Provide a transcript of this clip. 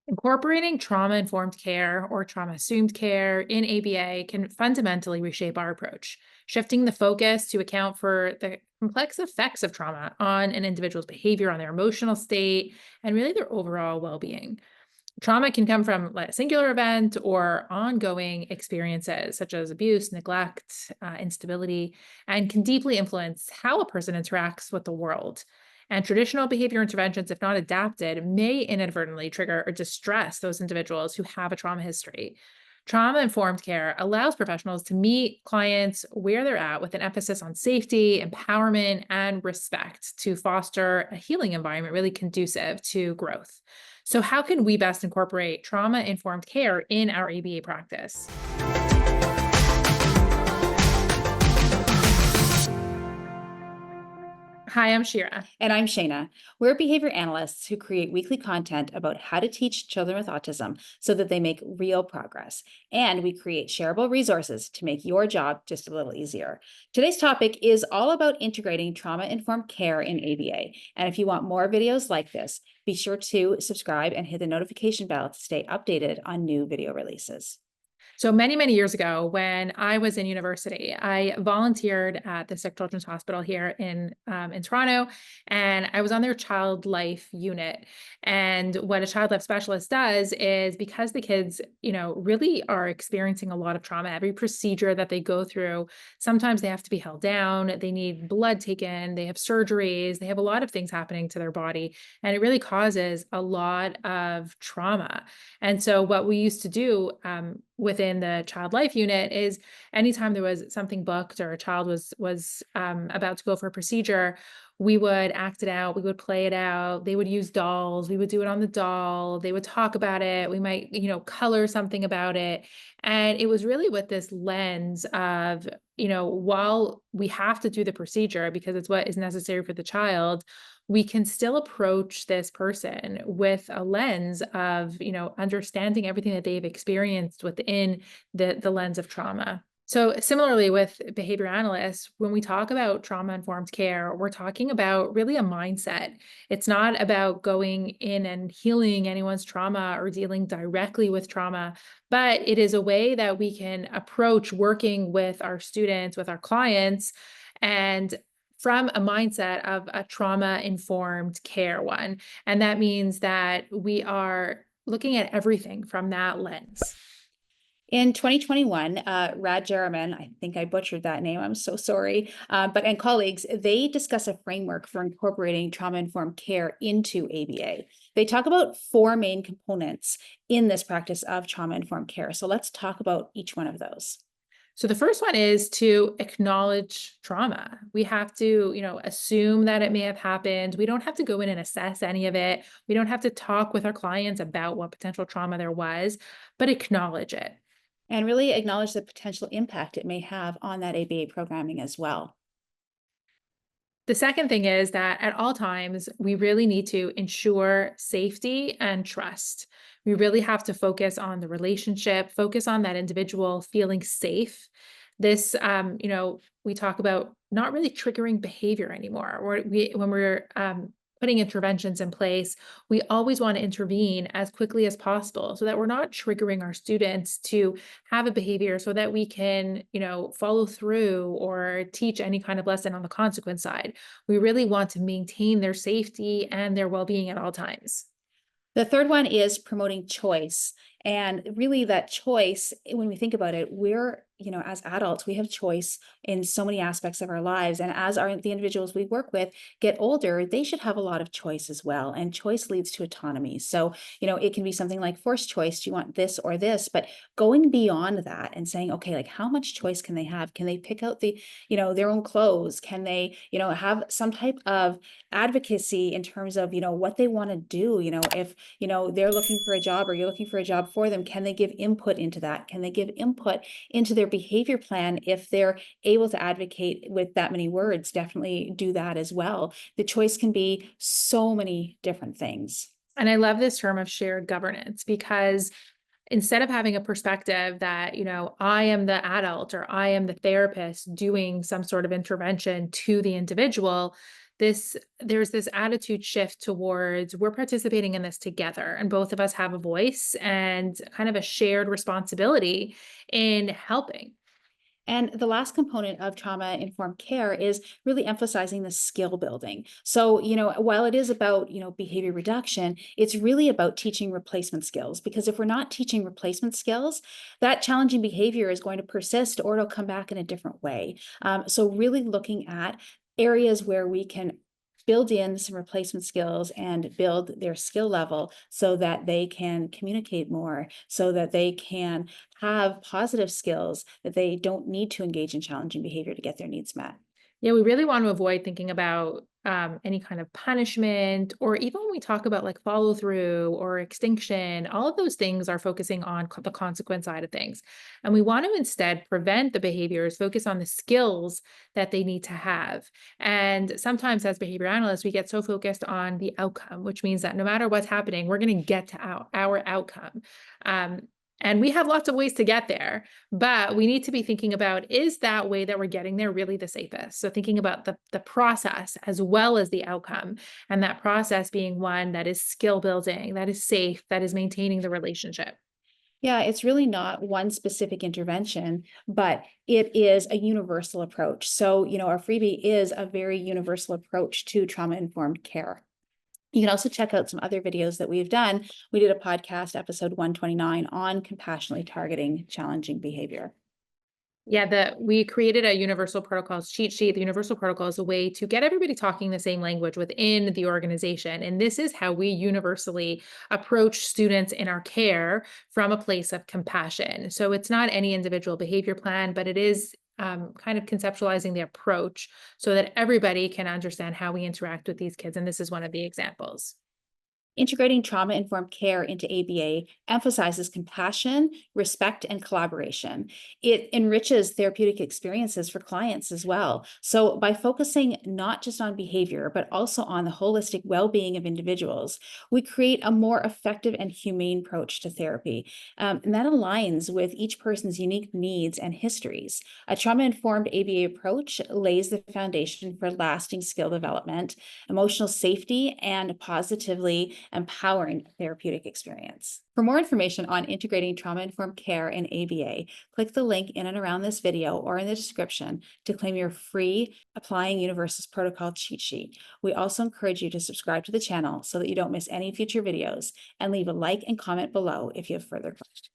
Incorporating trauma-informed care or trauma-assumed care in ABA can fundamentally reshape our approach, shifting the focus to account for the complex effects of trauma on an individual's behavior, on their emotional state, and really their overall well-being. Trauma can come from a singular event or ongoing experiences such as abuse, neglect, instability, and can deeply influence how a person interacts with the world. And traditional behavior interventions, if not adapted, may inadvertently trigger or distress those individuals who have a trauma history. Trauma informed care allows professionals to meet clients where they're at with an emphasis on safety, empowerment, and respect to foster a healing environment really conducive to growth. So, how can we best incorporate trauma informed care in our ABA practice? Hi, I'm Shira. And I'm Shayna. We're behavior analysts who create weekly content about how to teach children with autism so that they make real progress. And we create shareable resources to make your job just a little easier. Today's topic is all about integrating trauma informed care in ABA. And if you want more videos like this, be sure to subscribe and hit the notification bell to stay updated on new video releases. So many, many years ago, when I was in university, I volunteered at the Sick Children's Hospital here in Toronto, and I was on their child life unit. And what a child life specialist does is because the kids, really are experiencing a lot of trauma, every procedure that they go through, sometimes they have to be held down, they need blood taken, they have surgeries, they have a lot of things happening to their body, and it really causes a lot of trauma. And so what we used to do within the child life unit is anytime there was something booked or a child was about to go for a procedure, we would act it out, we would play it out. They would use dolls, we would do it on the doll, they would talk about it, we might, color something about it. And it was really with this lens of, while we have to do the procedure because it's what is necessary for the child, we can still approach this person with a lens of, understanding everything that they've experienced within the lens of trauma. So similarly with behavior analysts, when we talk about trauma informed care, we're talking about really a mindset. It's not about going in and healing anyone's trauma or dealing directly with trauma, but it is a way that we can approach working with our students, with our clients, and from a mindset of a trauma informed care one. And that means that we are looking at everything from that lens. In 2021, Rad Jaraman, I think I butchered that name, I'm so sorry, and colleagues, they discuss a framework for incorporating trauma-informed care into ABA. They talk about four main components in this practice of trauma-informed care. So let's talk about each one of those. So the first one is to acknowledge trauma. We have to, assume that it may have happened. We don't have to go in and assess any of it. We don't have to talk with our clients about what potential trauma there was, but acknowledge it. And really acknowledge the potential impact it may have on that ABA programming as well. The second thing is that at all times, we really need to ensure safety and trust. We really have to focus on the relationship, focus on that individual feeling safe. This, we talk about not really triggering behavior anymore. When we're putting interventions in place, we always want to intervene as quickly as possible so that we're not triggering our students to have a behavior so that we can, follow through or teach any kind of lesson on the consequence side. We really want to maintain their safety and their well-being at all times. The third one is promoting choice. And really that choice, when we think about it, we're, as adults, we have choice in so many aspects of our lives. And as the individuals we work with get older, they should have a lot of choice as well. And choice leads to autonomy. So, it can be something like forced choice. Do you want this or this? But going beyond that and saying, okay, like how much choice can they have? Can they pick out their own clothes? Can they, have some type of advocacy in terms of, what they want to do? If, they're looking for a job or you're looking for a job for them, can they give input into that? Can they give input into their behavior plan? If they're able to advocate with that many words, definitely do that as well. The choice can be so many different things. And I love this term of shared governance because instead of having a perspective that, I am the adult or I am the therapist doing some sort of intervention to the individual, there's this attitude shift towards we're participating in this together, and both of us have a voice and kind of a shared responsibility in helping. And the last component of trauma informed care is really emphasizing the skill building. So, while it is about, behavior reduction, it's really about teaching replacement skills. Because if we're not teaching replacement skills, that challenging behavior is going to persist or it'll come back in a different way. So, really looking at areas where we can build in some replacement skills and build their skill level so that they can communicate more, so that they can have positive skills, that they don't need to engage in challenging behavior to get their needs met. Yeah, we really want to avoid thinking about any kind of punishment, or even when we talk about like follow through or extinction, all of those things are focusing on the consequence side of things. And we want to instead prevent the behaviors, focus on the skills that they need to have. And sometimes as behavior analysts, we get so focused on the outcome, which means that no matter what's happening, we're going to get to our outcome. Um, and we have lots of ways to get there, but we need to be thinking about, is that way that we're getting there really the safest? So thinking about the process as well as the outcome, and that process being one that is skill building, that is safe, that is maintaining the relationship. Yeah, it's really not one specific intervention, but it is a universal approach. So, our freebie is a very universal approach to trauma informed care. You can also check out some other videos that we've done. We did a podcast, episode 129, on compassionately targeting challenging behavior. Yeah, we created a universal protocols cheat sheet. The universal protocol is a way to get everybody talking the same language within the organization. And this is how we universally approach students in our care from a place of compassion. So it's not any individual behavior plan, but it is kind of conceptualizing the approach so that everybody can understand how we interact with these kids. And this is one of the examples. Integrating trauma informed care into ABA emphasizes compassion, respect, and collaboration. It enriches therapeutic experiences for clients as well. So, by focusing not just on behavior, but also on the holistic well being of individuals, we create a more effective and humane approach to therapy. And that aligns with each person's unique needs and histories. A trauma informed ABA approach lays the foundation for lasting skill development, emotional safety, and positively empowering therapeutic experience. For more information on integrating trauma-informed care in ABA, click the link in and around this video or in the description to claim your free Applying Universal's Protocol cheat sheet. We also encourage you to subscribe to the channel so that you don't miss any future videos, and leave a like and comment below if you have further questions.